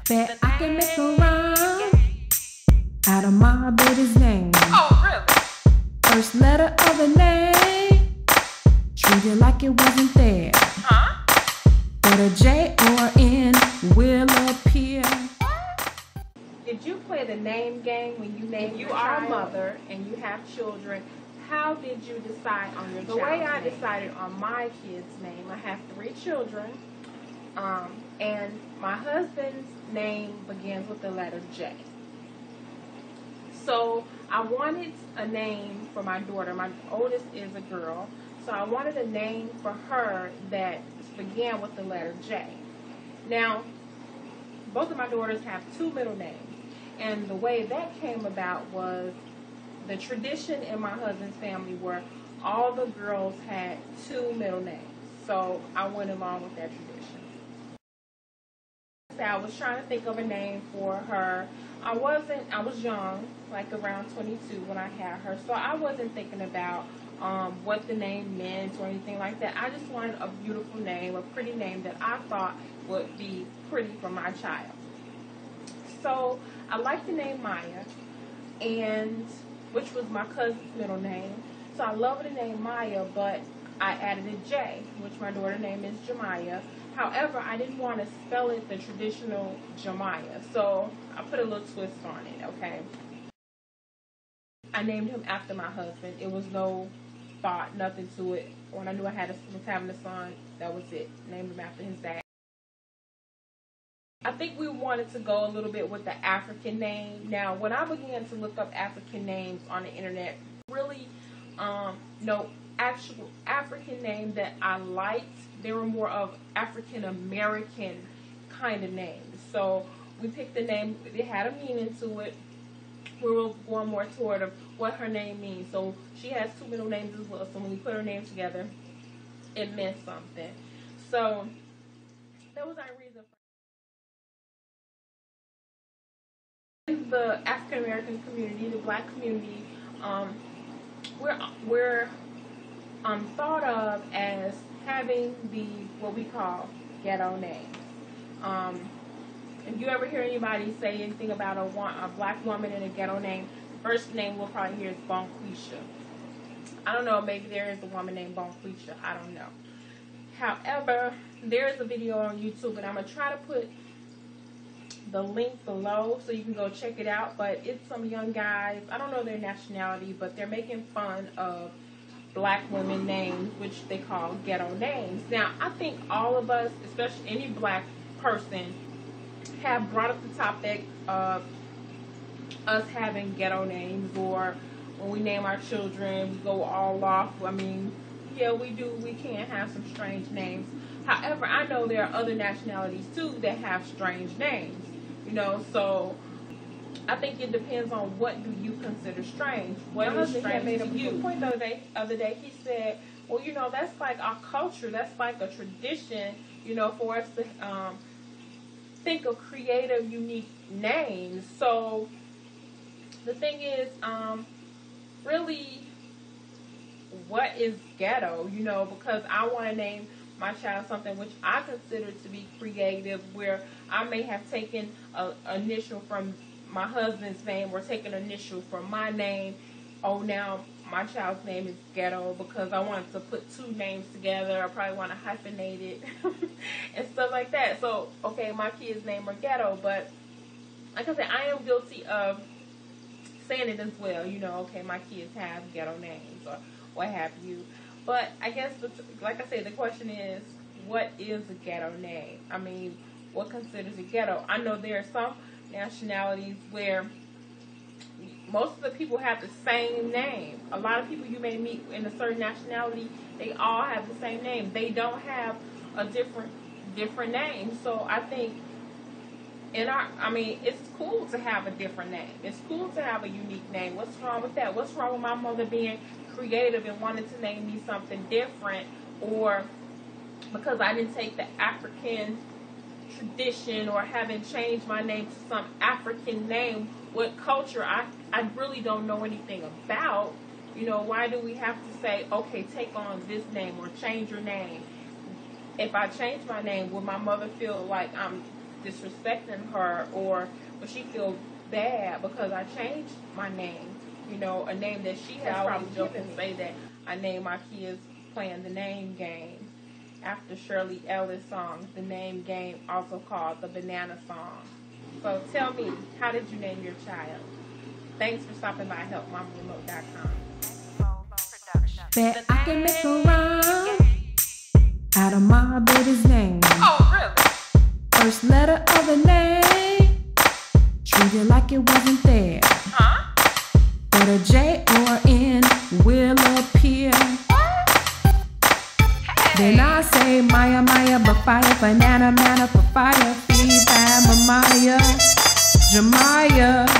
Bet I can make a rhyme out of my baby's name. Oh, really? First letter of the name, treat it like it wasn't there. Huh? But a J or N will appear. Did you play the name game when you named your child? If you are a mother and you have children, how did you decide on your child's name? The way I decided on my kid's name, I have 3 children, and my husband's name begins with the letter J. So I wanted a name for my daughter. My oldest is a girl, so I wanted a name for her that began with the letter J. Now, both of my daughters have 2 middle names. And the way that came about was the tradition in my husband's family where all the girls had 2 middle names. So I went along with that tradition. So I was trying to think of a name for her. I was young, like around 22 when I had her. So I wasn't thinking about what the name meant or anything like that. I just wanted a beautiful name, a pretty name that I thought would be pretty for my child. So I liked the name Maya, which was my cousin's middle name. So I love the name Maya, but I added a J, which my daughter's name is Jemiah. However, I didn't want to spell it the traditional Jemiah, so I put a little twist on it, okay? I named him after my husband. It was no thought, nothing to it. When I knew was having a son, that was it. Named him after his dad. I think we wanted to go a little bit with the African name. Now, when I began to look up African names on the internet, really, no actual African name that I liked. They were more of African American kind of names. So we picked the name. It had a meaning to it. We were going more toward of what her name means. So she has 2 middle names as well. So when we put her names together, it meant something. So that was our reason. In the African American community, the Black community, we're thought of as having what we call ghetto names. If you ever hear anybody say anything about a black woman in a ghetto name, the first name we'll probably hear is Bonquisha. I don't know, maybe there is a woman named Bonquisha. I don't know. However, there is a video on YouTube, and I'm going to try to put the link below so you can go check it out. But it's some young guys, I don't know their nationality, but they're making fun of black women names, which they call ghetto names. Now, I think all of us, especially any black person, have brought up the topic of us having ghetto names, or when we name our children, we go all off. I mean, yeah, we do. We can have some strange names. However, I know there are other nationalities too that have strange names. You know, so I think it depends on what do you consider strange. What is strange made to you? Point the other day, he said, well, you know, that's like our culture. That's like a tradition, you know, for us to think of creative, unique names. So the thing is, really, what is ghetto? You know, because I want to name my child something which I consider to be creative, where I may have taken an initial from my husband's name or taken an initial from my name. Oh, now my child's name is Ghetto because I wanted to put 2 names together. I probably want to hyphenate it and stuff like that. So, okay, my kid's name are Ghetto, but like I said, I am guilty of saying it as well. You know, okay, my kids have ghetto names or what have you. But I guess, like I said, the question is, what is a ghetto name? I mean, what considers a ghetto? I know there are some nationalities where most of the people have the same name. A lot of people you may meet in a certain nationality, they all have the same name. They don't have a different name. So I think it's cool to have a different name. It's cool to have a unique name. What's wrong with that? What's wrong with my mother being creative and wanting to name me something different, or because I didn't take the African tradition or haven't changed my name to some African name, what culture I really don't know anything about. You know, why do we have to say, okay, take on this name or change your name? If I change my name, would my mother feel like I'm disrespecting her, or will she feel bad because I changed my name? You know, a name that she has probably joke and say that I named my kids playing the name game after Shirley Ellis' song, The Name Game, also called the Banana Song. So tell me, how did you name your child? Thanks for stopping by helpmamaremote.com. That I can make a rhyme out of my baby's name. Oh, really? First letter of the name, treat it like it wasn't there. Huh? But a J or N will appear. Hey. Then I say Maya, Maya, but fire, banana, manna, papaya, feed, Maya, Jamaya.